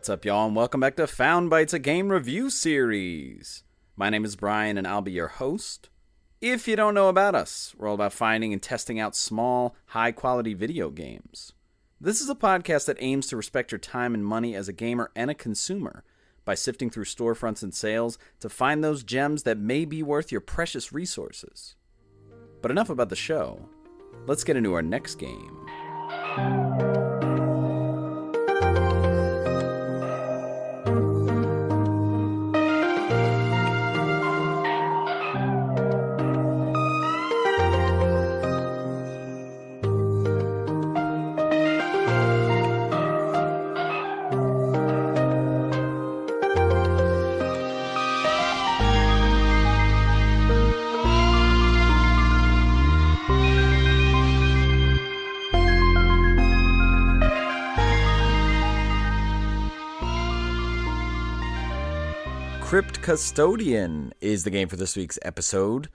What's up, y'all, and welcome back to Found Bytes, a game review series. My name is Brian, and I'll be your host. If you don't know about us, we're all about finding and testing out small, high-quality video games. This is a podcast that aims to respect your time and money as a gamer and a consumer by sifting through storefronts and sales to find those gems that may be worth your precious resources. But enough about the show. Let's get into our next game. Crypt Custodian is the game for this week's episode.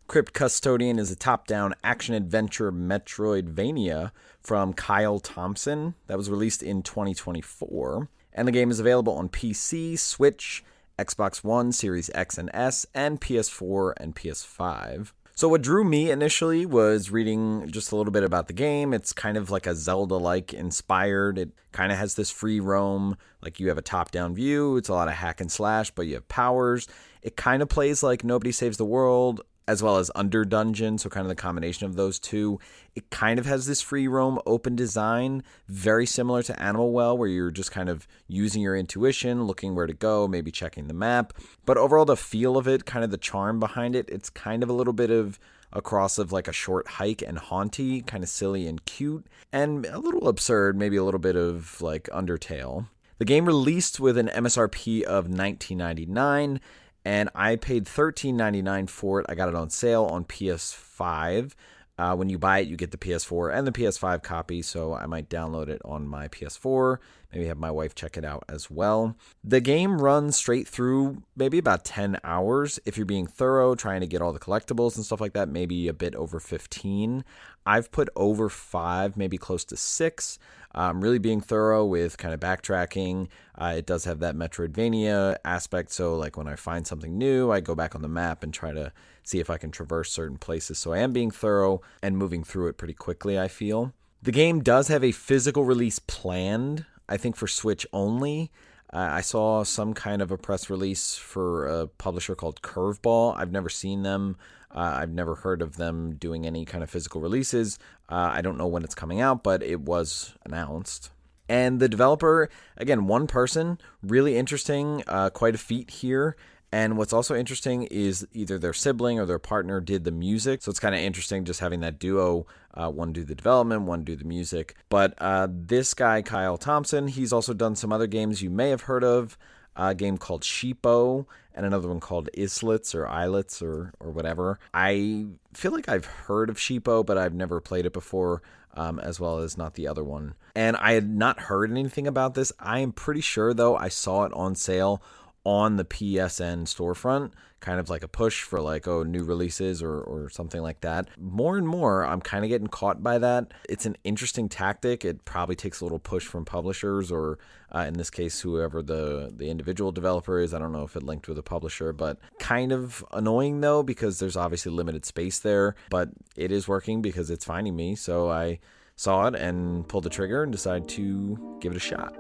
Crypt Custodian is a top-down action-adventure Metroidvania from Kyle Thompson that was released in 2024. And the game is available on PC, Switch, Xbox One, Series X and S, and PS4 and PS5. So what drew me initially was reading just a little bit about the game. It's kind of like a Zelda-like inspired. It kind of has this free roam, like you have a top-down view. It's a lot of hack and slash, but you have powers. It kind of plays like Nobody Saves the World, as well as Under Dungeon, so kind of the combination of those two. It kind of has this free roam open design, very similar to Animal Well, where you're just kind of using your intuition, looking where to go, maybe checking the map. But overall, the feel of it, kind of the charm behind it, it's kind of a little bit of a cross of like a short hike and Haunty, kind of silly and cute, and a little absurd, maybe a little bit of like Undertale. The game released with an MSRP of $19.99, and I paid $13.99 for it. I got it on sale on PS5. When you buy it, you get the PS4 and the PS5 copy, so I might download it on my PS4, maybe have my wife check it out as well. The game runs straight through maybe about 10 hours. If you're being thorough, trying to get all the collectibles and stuff like that, maybe a bit over 15. I've put over 5, maybe close to 6. Really being thorough with kind of backtracking. It does have that Metroidvania aspect, so like when I find something new, I go back on the map and try to see if I can traverse certain places. So I am being thorough and moving through it pretty quickly, I feel. The game does have a physical release planned, I think for Switch only. I saw some kind of a press release for a publisher called Curveball. I've never seen them. I've never heard of them doing any kind of physical releases. I don't know when it's coming out, but it was announced. And the developer, again, one person, really interesting, quite a feat here. And what's also interesting is either their sibling or their partner did the music. So it's kind of interesting just having that duo, one do the development, one do the music. But this guy, Kyle Thompson, he's also done some other games you may have heard of. A game called Sheepo and another one called Islets or Islets or whatever. I feel like I've heard of Sheepo, but I've never played it before, as well as not the other one. And I had not heard anything about this. I am pretty sure, though, I saw it on sale on the PSN storefront, kind of like a push for like, oh, new releases or something like that. More and more, I'm kind of getting caught by that. It's an interesting tactic. It probably takes a little push from publishers or in this case, whoever the individual developer is. I don't know if it linked with a publisher, but kind of annoying though, because there's obviously limited space there, but it is working because it's finding me. So I saw it and pulled the trigger and decided to give it a shot.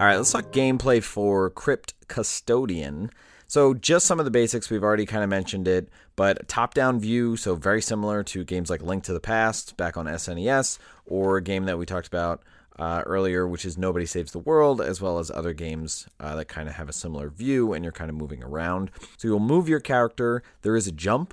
All right, let's talk gameplay for Crypt Custodian. So just some of the basics, we've already kind of mentioned it, but top-down view, so very similar to games like Link to the Past back on SNES, or a game that we talked about earlier, which is Nobody Saves the World, as well as other games that kind of have a similar view, and you're kind of moving around. So you'll move your character. There is a jump,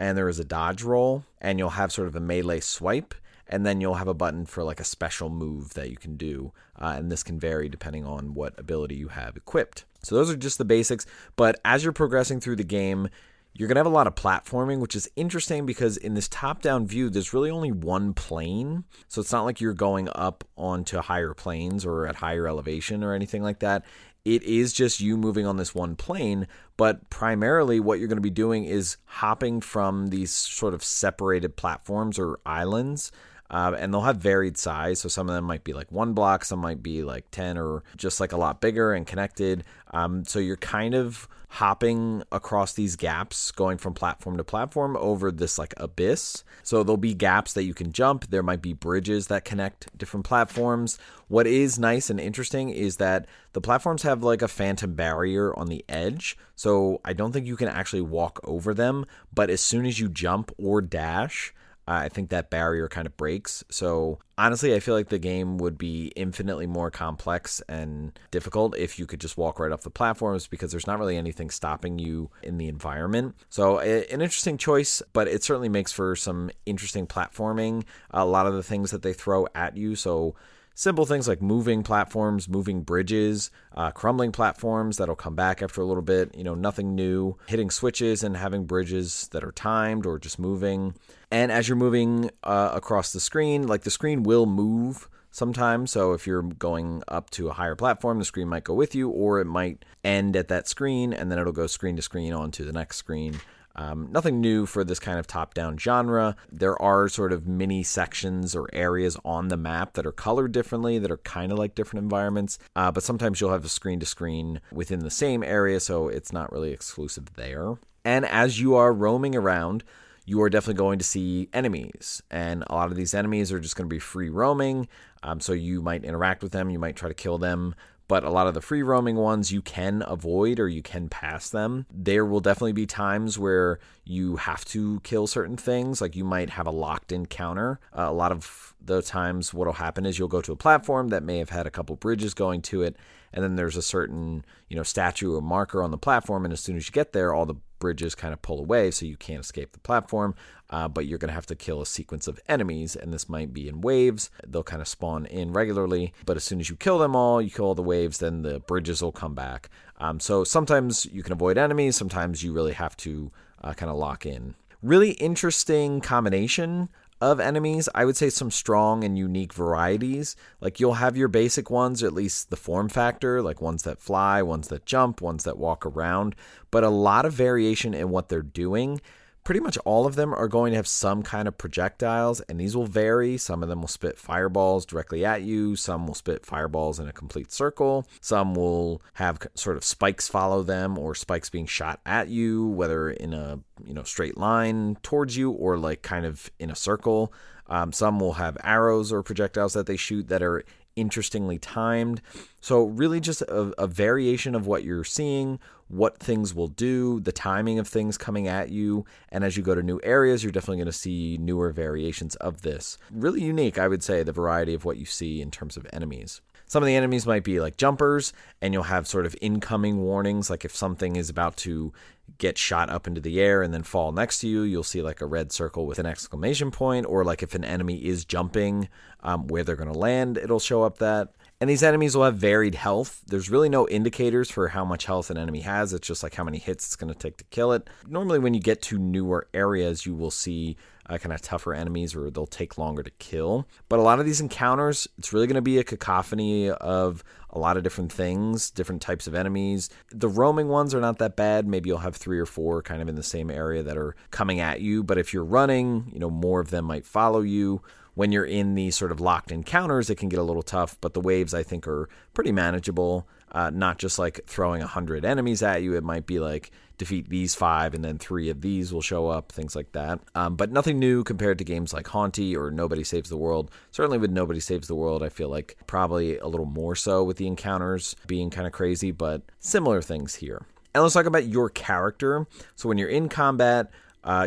and there is a dodge roll, and you'll have sort of a melee swipe, and then you'll have a button for like a special move that you can do, and this can vary depending on what ability you have equipped. So those are just the basics, but as you're progressing through the game, you're going to have a lot of platforming, which is interesting because in this top-down view, there's really only one plane. So it's not like you're going up onto higher planes or at higher elevation or anything like that. It is just you moving on this one plane, but primarily what you're going to be doing is hopping from these sort of separated platforms or islands, and they'll have varied size. So some of them might be like 1 block, some might be like 10 or just like a lot bigger and connected. So you're kind of hopping across these gaps, going from platform to platform over this like abyss. So there'll be gaps that you can jump. There might be bridges that connect different platforms. What is nice and interesting is that the platforms have like a phantom barrier on the edge. So I don't think you can actually walk over them, but as soon as you jump or dash, I think that barrier kind of breaks. So honestly, I feel like the game would be infinitely more complex and difficult if you could just walk right off the platforms, because there's not really anything stopping you in the environment. So an interesting choice, but it certainly makes for some interesting platforming. A lot of the things that they throw at you. So simple things like moving platforms, moving bridges, crumbling platforms that'll come back after a little bit, nothing new, hitting switches and having bridges that are timed or just moving. And as you're moving across the screen, like the screen will move sometimes. So if you're going up to a higher platform, the screen might go with you, or it might end at that screen and then it'll go screen to screen onto the next screen. Nothing new for this kind of top-down genre. There are sort of mini sections or areas on the map that are colored differently, that are kind of like different environments, but sometimes you'll have a screen-to-screen within the same area, so it's not really exclusive there. And as you are roaming around, you are definitely going to see enemies, and a lot of these enemies are just going to be free roaming, so you might interact with them, you might try to kill them, but a lot of the free roaming ones you can avoid or you can pass them. There will definitely be times where you have to kill certain things, like you might have a locked encounter. A lot of the times what will happen is you'll go to a platform that may have had a couple bridges going to it, and then there's a certain statue or marker on the platform, and as soon as you get there, all the bridges kind of pull away, so you can't escape the platform, but you're going to have to kill a sequence of enemies, and this might be in waves. They'll kind of spawn in regularly, but as soon as you kill them all, you kill all the waves, then the bridges will come back. So sometimes you can avoid enemies, sometimes you really have to kind of lock in. Really interesting combination of enemies. I would say some strong and unique varieties. Like you'll have your basic ones, or at least the form factor, like ones that fly, ones that jump, ones that walk around, but a lot of variation in what they're doing. Pretty much all of them are going to have some kind of projectiles, and these will vary. Some of them will spit fireballs directly at you. Some will spit fireballs in a complete circle. Some will have sort of spikes follow them, or spikes being shot at you, whether in a straight line towards you or like kind of in a circle. Some will have arrows or projectiles that they shoot that are interestingly timed. So really just a variation of what you're seeing, what things will do, the timing of things coming at you, and as you go to new areas, you're definitely going to see newer variations of this. Really unique, I would say, the variety of what you see in terms of enemies. Some of the enemies might be like jumpers, and you'll have sort of incoming warnings, like if something is about to get shot up into the air and then fall next to you, you'll see like a red circle with an exclamation point, or like if an enemy is jumping where they're going to land, it'll show up that. And these enemies will have varied health. There's really no indicators for how much health an enemy has. It's just like how many hits it's going to take to kill it. Normally when you get to newer areas, you will see kind of tougher enemies, or they'll take longer to kill. But a lot of these encounters, it's really going to be a cacophony of a lot of different things, different types of enemies. The roaming ones are not that bad. Maybe you'll have 3 or 4 kind of in the same area that are coming at you. But if you're running, more of them might follow you. When you're in these sort of locked encounters, it can get a little tough, but the waves, I think, are pretty manageable. Not just like throwing 100 enemies at you. It might be like defeat these 5 and then 3 of these will show up, things like that. But nothing new compared to games like Haunty or Nobody Saves the World. Certainly with Nobody Saves the World, I feel like probably a little more so with the encounters being kind of crazy, but similar things here. And let's talk about your character. So when you're in combat,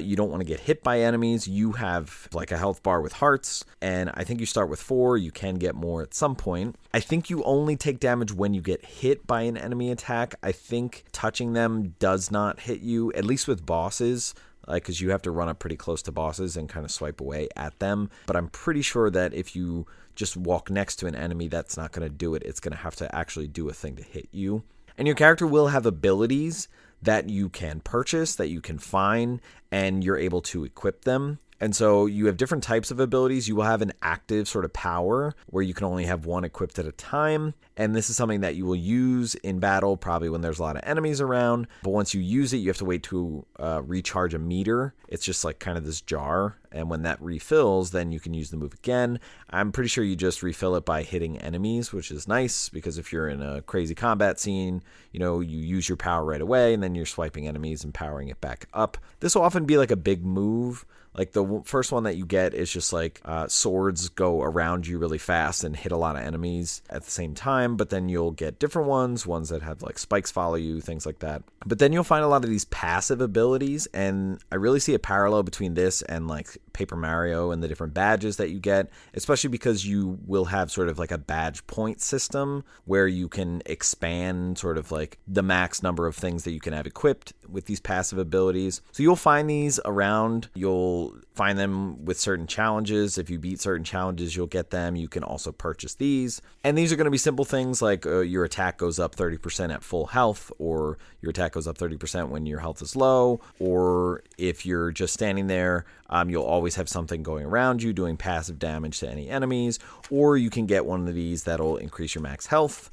you don't want to get hit by enemies. You have like a health bar with hearts, and I think you start with 4. You can get more at some point. I think you only take damage when you get hit by an enemy attack. I think touching them does not hit you, at least with bosses. because you have to run up pretty close to bosses and kind of swipe away at them. But I'm pretty sure that if you just walk next to an enemy, that's not going to do it. It's going to have to actually do a thing to hit you. And your character will have abilities that you can purchase, that you can find, and you're able to equip them. And so you have different types of abilities. You will have an active sort of power where you can only have one equipped at a time. And this is something that you will use in battle, probably when there's a lot of enemies around. But once you use it, you have to wait to recharge a meter. It's just like kind of this jar. And when that refills, then you can use the move again. I'm pretty sure you just refill it by hitting enemies, which is nice because if you're in a crazy combat scene, you use your power right away and then you're swiping enemies and powering it back up. This will often be like a big move. Like the first one that you get is just like swords go around you really fast and hit a lot of enemies at the same time. But then you'll get different ones that have like spikes follow you, things like that. But then you'll find a lot of these passive abilities. And I really see a parallel between this and like Paper Mario and the different badges that you get, especially because you will have sort of like a badge point system where you can expand sort of like the max number of things that you can have equipped with these passive abilities. So you'll find these around. You'll find them with certain challenges. If you beat certain challenges, you'll get them. You can also purchase these. And these are going to be simple things like your attack goes up 30% at full health, or your attack goes up 30% when your health is low, or if you're just standing there, you'll always have something going around you doing passive damage to any enemies, or you can get one of these that'll increase your max health.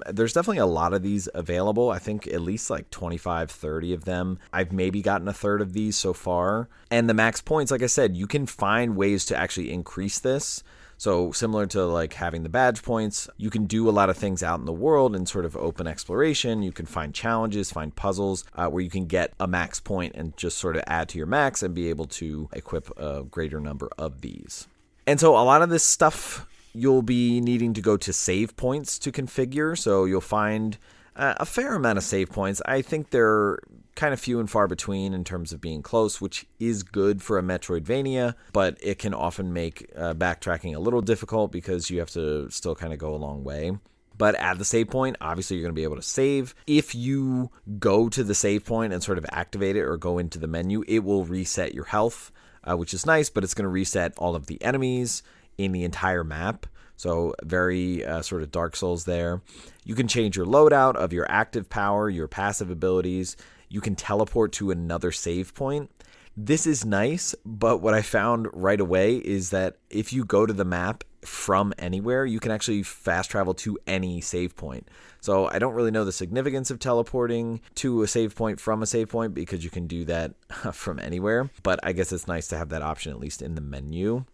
There's definitely a lot of these available. I think at least like 25, 30 of them. I've maybe gotten a third of these so far. And the max points, like I said, you can find ways to actually increase this. So similar to like having the badge points, you can do a lot of things out in the world and sort of open exploration. You can find challenges, find puzzles where you can get a max point and just sort of add to your max and be able to equip a greater number of these. And so a lot of this stuff you'll be needing to go to save points to configure. So you'll find a fair amount of save points. I think they're kind of few and far between in terms of being close, which is good for a Metroidvania, but it can often make backtracking a little difficult because you have to still kind of go a long way. But at the save point, obviously you're going to be able to save. If you go to the save point and sort of activate it or go into the menu, it will reset your health, which is nice, but it's going to reset all of the enemies in the entire map. So very sort of Dark Souls there. You can change your loadout of your active power, your passive abilities. You can teleport to another save point. This is nice, but what I found right away is that if you go to the map from anywhere, you can actually fast travel to any save point. So I don't really know the significance of teleporting to a save point from a save point because you can do that from anywhere. But I guess it's nice to have that option at least in the menu.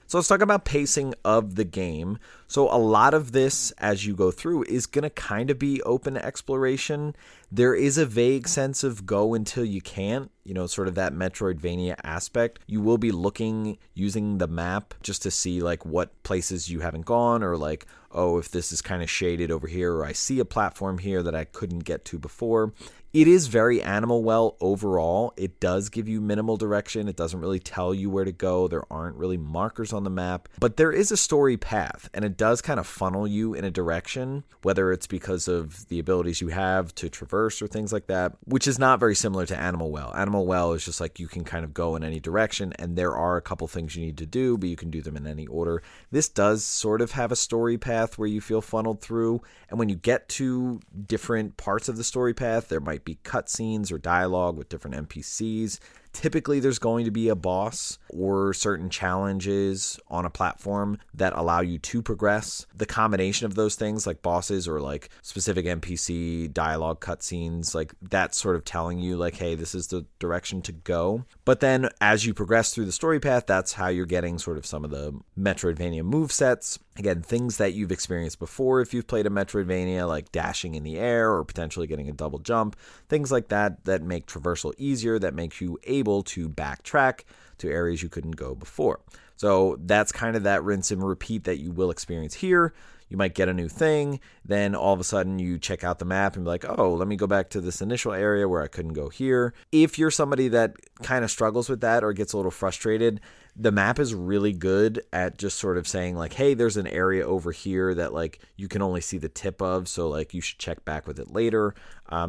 So let's talk about pacing of the game. So a lot of this as you go through is going to kind of be open exploration. There is a vague sense of go until you can't, sort of that Metroidvania aspect. You will be looking using the map just to see like what places you haven't gone, or like, oh, if this is kind of shaded over here, or I see a platform here that I couldn't get to before. It is very Animal Well overall. It does give you minimal direction. It doesn't really tell you where to go. There aren't really markers on the map, but there is a story path, and it does kind of funnel you in a direction, whether it's because of the abilities you have to traverse or things like that, which is not very similar to Animal Well. Animal Well is just like you can kind of go in any direction, and there are a couple things you need to do, but you can do them in any order. This does sort of have a story path where you feel funneled through, and when you get to different parts of the story path, there might be cutscenes or dialogue with different NPCs. Typically, there's going to be a boss or certain challenges on a platform that allow you to progress. The combination of those things, like bosses or like specific NPC dialogue cutscenes, like that's sort of telling you like, hey, this is the direction to go. But then as you progress through the story path, that's how you're getting sort of some of the Metroidvania movesets. Again, things that you've experienced before if you've played a Metroidvania, like dashing in the air or potentially getting a double jump, things like that make traversal easier, that make you able to backtrack to areas you couldn't go before. So that's kind of that rinse and repeat that you will experience here. You might get a new thing, then all of a sudden you check out the map and be like, oh, let me go back to this initial area where I couldn't go here. If you're somebody that kind of struggles with that or gets a little frustrated, The map is really good at just sort of saying like, hey, there's an area over here that like you can only see the tip of, so like you should check back with it later.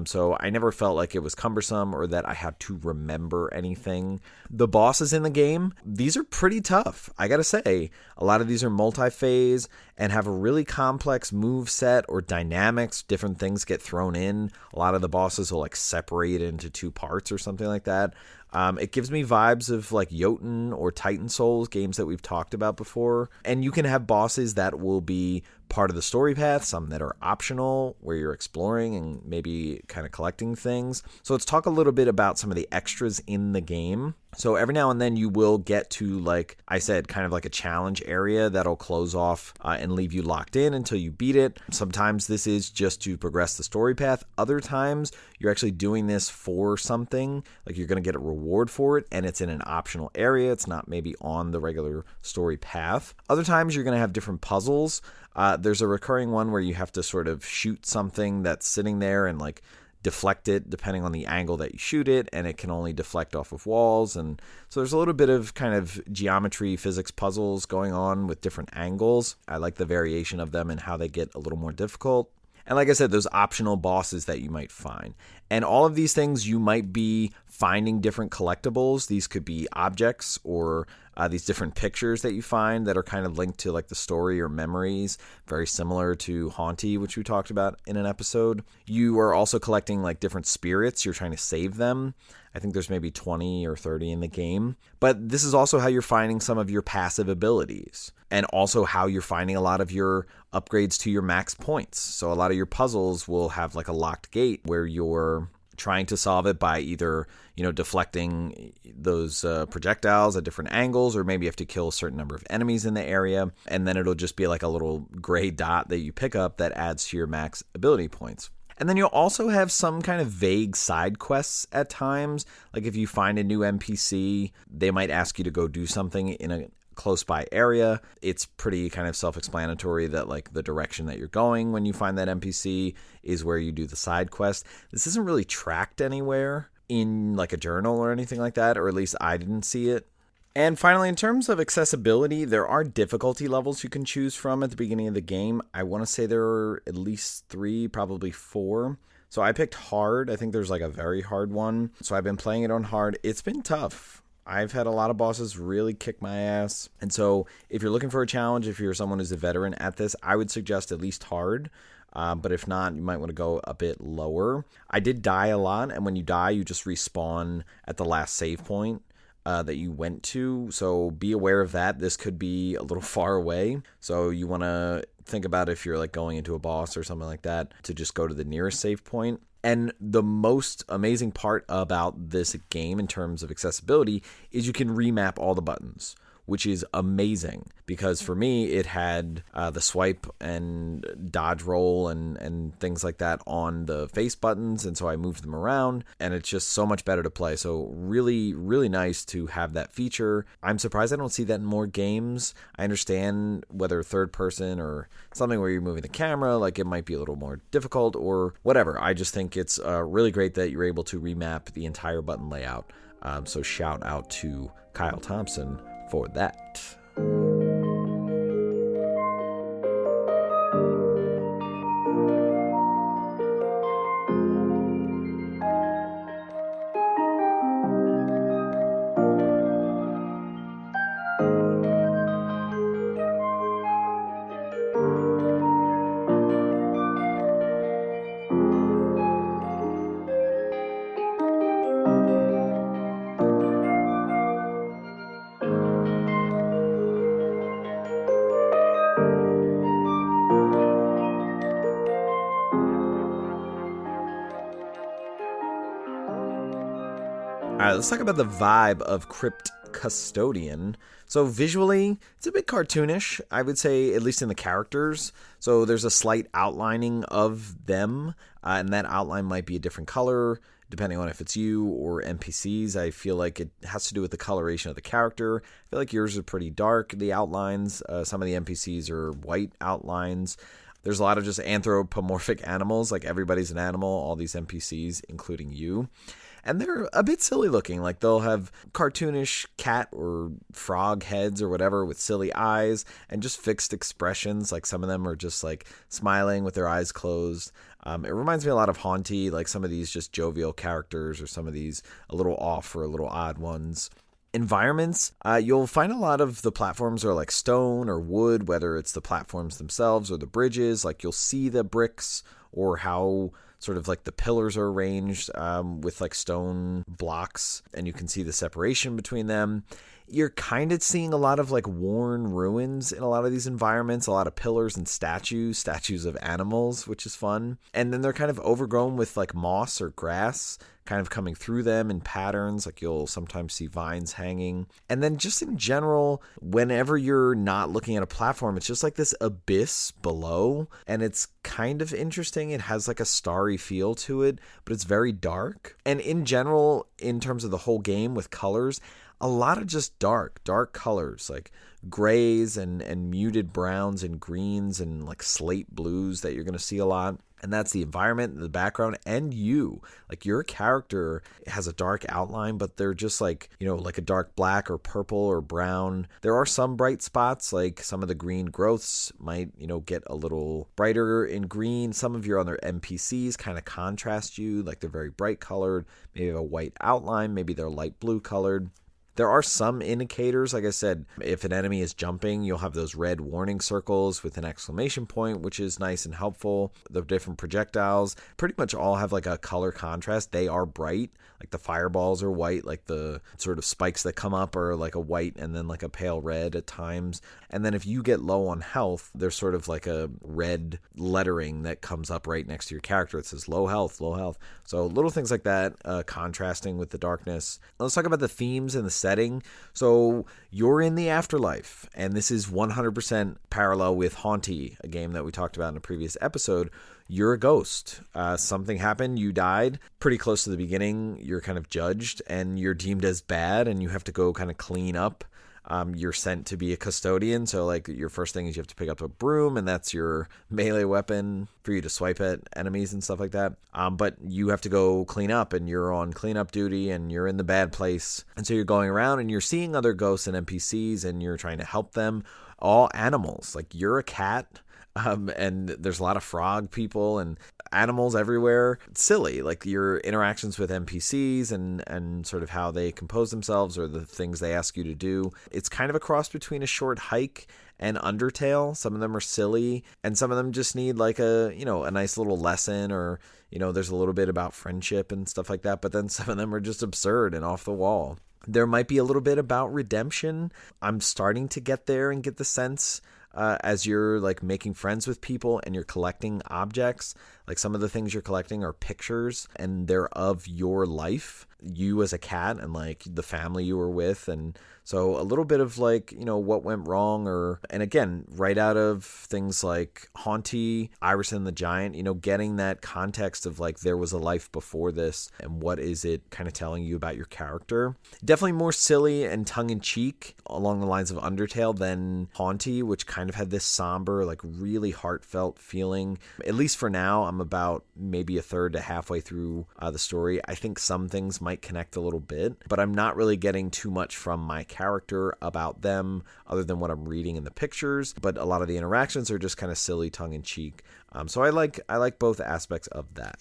So I never felt like it was cumbersome or that I had to remember anything. The bosses in the game, these are pretty tough. I gotta say, a lot of these are multi-phase and have a really complex move set or dynamics. Different things get thrown in. A lot of the bosses will like separate into two parts or something like that. It gives me vibes of like Jotun or Titan Souls, games that we've talked about before. And you can have bosses that will be part of the story path, some that are optional, where you're exploring and maybe kind of collecting things. So let's talk a little bit about some of the extras in the game. So every now and then you will get to, like I said, kind of like a challenge area that'll close off and leave you locked in until you beat it. Sometimes this is just to progress the story path. Other times you're actually doing this for something, like you're going to get a reward for it, and it's in an optional area. It's not maybe on the regular story path. Other times you're going to have different puzzles. There's a recurring one where you have to sort of shoot something that's sitting there and like deflect it depending on the angle that you shoot it, and it can only deflect off of walls. And so there's a little bit of kind of geometry, physics puzzles going on with different angles. I like the variation of them and how they get a little more difficult. And like I said, those optional bosses that you might find. And all of these things, you might be finding different collectibles. These could be objects or these different pictures that you find that are kind of linked to like the story or memories, very similar to Haunty, which we talked about in an episode. You are also collecting like different spirits. You're trying to save them. I think there's maybe 20 or 30 in the game. But this is also how you're finding some of your passive abilities, and also how you're finding a lot of your upgrades to your max points. So a lot of your puzzles will have like a locked gate where you're trying to solve it by either, deflecting those projectiles at different angles, or maybe you have to kill a certain number of enemies in the area, and then it'll just be like a little gray dot that you pick up that adds to your max ability points. And then you'll also have some kind of vague side quests at times. Like if you find a new NPC, they might ask you to go do something in a close by area. It's pretty kind of self-explanatory that like the direction that you're going when you find that NPC is where you do the side quest. This isn't really tracked anywhere in like a journal or anything like that, or at least I didn't see it. And finally, in terms of accessibility, there are difficulty levels you can choose from at the beginning of the game. I want to say there are at least 3, probably 4. So I picked hard. I think there's like a very hard one. So I've been playing it on hard. It's been tough. I've had a lot of bosses really kick my ass. And so if you're looking for a challenge, if you're someone who's a veteran at this, I would suggest at least hard. But if not, you might want to go a bit lower. I did die a lot. And when you die, you just respawn at the last save point that you went to. So be aware of that. This could be a little far away. So you want to think about if you're like going into a boss or something like that, to just go to the nearest save point. And the most amazing part about this game in terms of accessibility is you can remap all the buttons, which is amazing, because for me, it had the swipe and dodge roll and things like that on the face buttons, and so I moved them around, and it's just so much better to play. So really, really nice to have that feature. I'm surprised I don't see that in more games. I understand whether third person or something where you're moving the camera, like it might be a little more difficult or whatever. I just think it's really great that you're able to remap the entire button layout. So shout out to Kyle Thompson for that. All right, let's talk about the vibe of Crypt Custodian. So visually, it's a bit cartoonish, I would say, at least in the characters. So there's a slight outlining of them, and that outline might be a different color, depending on if it's you or NPCs. I feel like it has to do with the coloration of the character. I feel like yours are pretty dark, the outlines. Some of the NPCs are white outlines. There's a lot of just anthropomorphic animals, like everybody's an animal, all these NPCs, including you. And they're a bit silly looking. Like they'll have cartoonish cat or frog heads or whatever with silly eyes and just fixed expressions. Like some of them are just like smiling with their eyes closed. It reminds me a lot of Haunty, like some of these just jovial characters or some of these a little off or a little odd ones. Environments, you'll find a lot of the platforms are like stone or wood, whether it's the platforms themselves or the bridges. Like you'll see the bricks or how sort of like the pillars are arranged with like stone blocks, and you can see the separation between them. You're kind of seeing a lot of like worn ruins in a lot of these environments, a lot of pillars and statues of animals, which is fun. And then they're kind of overgrown with like moss or grass kind of coming through them in patterns. Like you'll sometimes see vines hanging. And then just in general, whenever you're not looking at a platform, it's just like this abyss below. And it's kind of interesting. It has like a starry feel to it, but it's very dark. And in general, in terms of the whole game with colors, a lot of just dark colors, like grays and muted browns and greens and like slate blues that you're going to see a lot. And that's the environment, the background, and you. Like your character has a dark outline, but they're just like, like a dark black or purple or brown. There are some bright spots, like some of the green growths might, get a little brighter in green. Some of your other NPCs kind of contrast you, like they're very bright colored, maybe have a white outline, maybe they're light blue colored. There are some indicators, like I said, if an enemy is jumping, you'll have those red warning circles with an exclamation point, which is nice and helpful. The different projectiles pretty much all have like a color contrast. They are bright, like the fireballs are white, like the sort of spikes that come up are like a white and then like a pale red at times. And then if you get low on health, there's sort of like a red lettering that comes up right next to your character. It says low health, low health. So little things like that, contrasting with the darkness. Let's talk about the themes and the setting. So you're in the afterlife, and this is 100% parallel with Haunty, a game that we talked about in a previous episode. You're a ghost. Something happened. You died pretty close to the beginning. You're kind of judged, and you're deemed as bad, and you have to go kind of clean up. You're sent to be a custodian. So like your first thing is you have to pick up a broom, and that's your melee weapon for you to swipe at enemies and stuff like that. But you have to go clean up, and you're on cleanup duty, and you're in the bad place. And so you're going around and you're seeing other ghosts and NPCs, and you're trying to help them. All animals. Like you're a cat. And there's a lot of frog people and animals everywhere. It's silly, like your interactions with NPCs and sort of how they compose themselves or the things they ask you to do. It's kind of a cross between a short hike and Undertale. Some of them are silly, and some of them just need like a nice little lesson, or there's a little bit about friendship and stuff like that. But then some of them are just absurd and off the wall. There might be a little bit about redemption. I'm starting to get there and get the sense as you're like making friends with people and you're collecting objects. Like some of the things you're collecting are pictures, and they're of your life, you as a cat and like the family you were with. And so a little bit of like, what went wrong, and again, right out of things like Haunty, Iris and the Giant, getting that context of like there was a life before this and what is it kind of telling you about your character. Definitely more silly and tongue-in-cheek along the lines of Undertale than Haunty, which kind of had this somber, like really heartfelt feeling. At least for now, I'm about maybe a third to halfway through the story. I think some things might connect a little bit, but I'm not really getting too much from my character about them other than what I'm reading in the pictures. But a lot of the interactions are just kind of silly, tongue-in-cheek. So I like both aspects of that.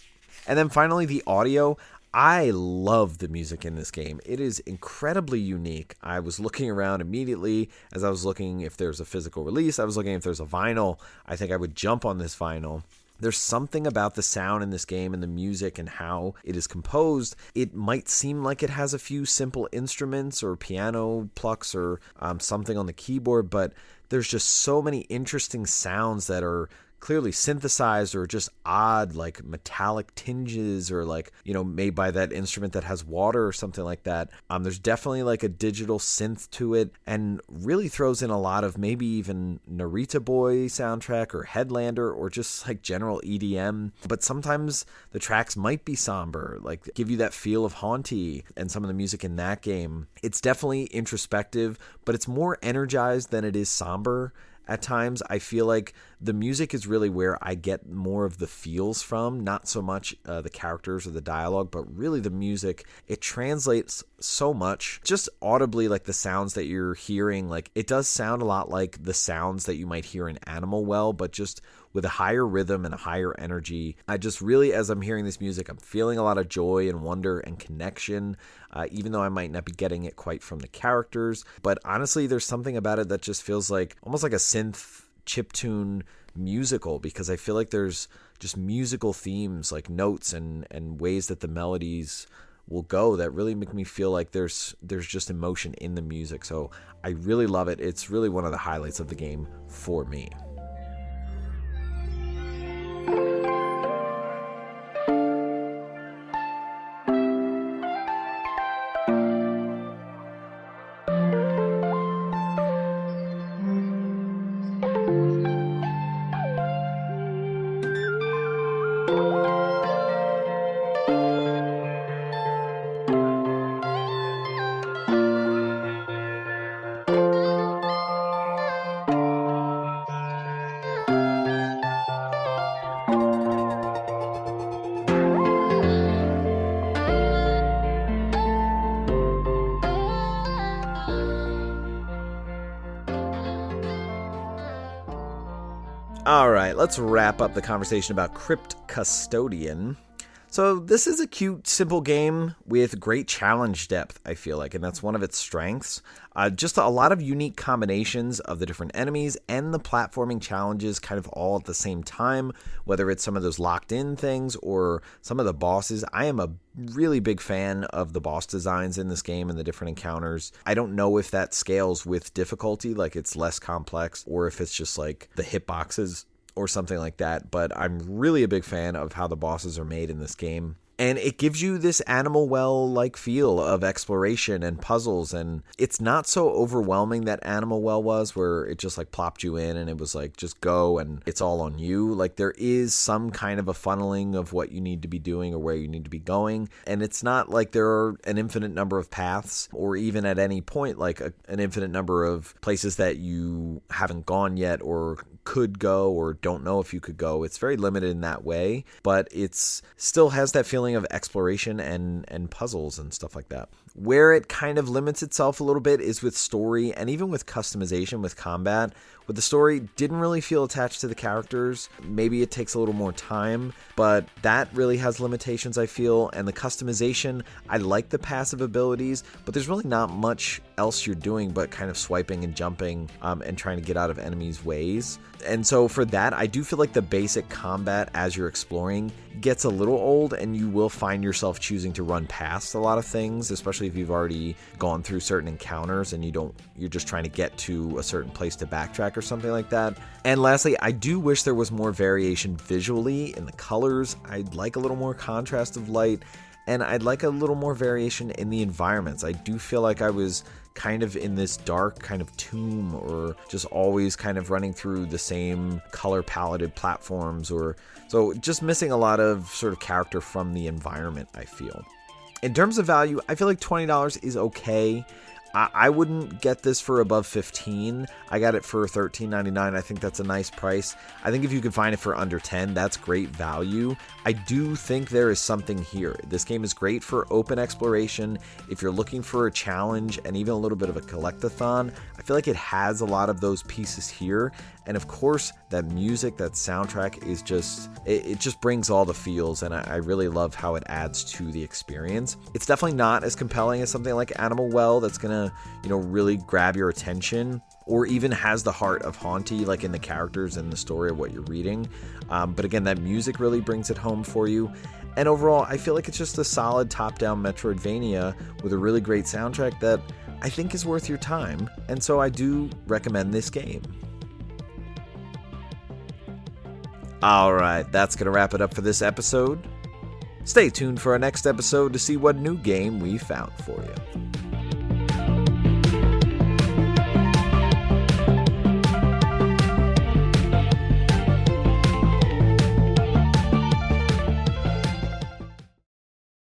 And then finally, the audio. I love the music in this game. It is incredibly unique. I was looking around immediately as I was looking if there's a physical release. I was looking if there's a vinyl. I think I would jump on this vinyl. There's something about the sound in this game and the music and how it is composed. It might seem like it has a few simple instruments or piano plucks or something on the keyboard, but there's just so many interesting sounds that are clearly synthesized or just odd, like metallic tinges, or like, made by that instrument that has water or something like that. There's definitely like a digital synth to it, and really throws in a lot of maybe even Narita Boy soundtrack or Headlander or just like general EDM. But sometimes the tracks might be somber, like give you that feel of Haunty and some of the music in that game. It's definitely introspective, but it's more energized than it is somber. at times. I feel like the music is really where I get more of the feels from, not so much the characters or the dialogue, but really the music. It translates so much, just audibly, like the sounds that you're hearing, like it does sound a lot like the sounds that you might hear in Animal Well, but just with a higher rhythm and a higher energy. I just really, as I'm hearing this music, I'm feeling a lot of joy and wonder and connection, even though I might not be getting it quite from the characters. But honestly, there's something about it that just feels like almost like a synth chiptune musical, because I feel like there's just musical themes, like notes and ways that the melodies will go that really make me feel like there's just emotion in the music. So I really love it. It's really one of the highlights of the game for me. All right, let's wrap up the conversation about Crypt Custodian. So this is a cute, simple game with great challenge depth, I feel like, and that's one of its strengths. Just a lot of unique combinations of the different enemies and the platforming challenges kind of all at the same time, whether it's some of those locked-in things or some of the bosses. I am a really big fan of the boss designs in this game and the different encounters. I don't know if that scales with difficulty, like it's less complex, or if it's just like the hitboxes or something like that, but I'm really a big fan of how the bosses are made in this game. And it gives you this Animal Well-like feel of exploration and puzzles, and it's not so overwhelming that Animal Well was, where it just like plopped you in and it was like, just go and it's all on you. Like there is some kind of a funneling of what you need to be doing or where you need to be going, and it's not like there are an infinite number of paths, or even at any point like an infinite number of places that you haven't gone yet or could go or don't know if you could go. It's very limited in that way, but it's still has that feeling of exploration and puzzles and stuff like that. Where it kind of limits itself a little bit is with story and even with customization with combat. With the story, didn't really feel attached to the characters. Maybe it takes a little more time, but that really has limitations, I feel. And the customization, I like the passive abilities, but there's really not much else you're doing but kind of swiping and jumping and trying to get out of enemies' ways. And so for that, I do feel like the basic combat as you're exploring gets a little old, and you will find yourself choosing to run past a lot of things, especially if you've already gone through certain encounters and you're just trying to get to a certain place to backtrack or something like that. And lastly, I do wish there was more variation visually in the colors. I'd like a little more contrast of light, and I'd like a little more variation in the environments. I do feel like I was kind of in this dark kind of tomb, or just always kind of running through the same color paletted platforms, or so just missing a lot of sort of character from the environment, I feel. In terms of value, I feel like $20 is okay. I wouldn't get this for above $15. I got it for $13.99. I think that's a nice price. I think if you could find it for under $10, that's great value. I do think there is something here. This game is great for open exploration. If you're looking for a challenge and even a little bit of a collectathon, I feel like it has a lot of those pieces here. And of course, that music, that soundtrack is just, it just brings all the feels, and I really love how it adds to the experience. It's definitely not as compelling as something like Animal Well that's gonna, really grab your attention, or even has the heart of Haunty, like in the characters and the story of what you're reading. But again, that music really brings it home for you. And overall, I feel like it's just a solid top-down Metroidvania with a really great soundtrack that I think is worth your time. And so I do recommend this game. Alright, that's going to wrap it up for this episode. Stay tuned for our next episode to see what new game we found for you.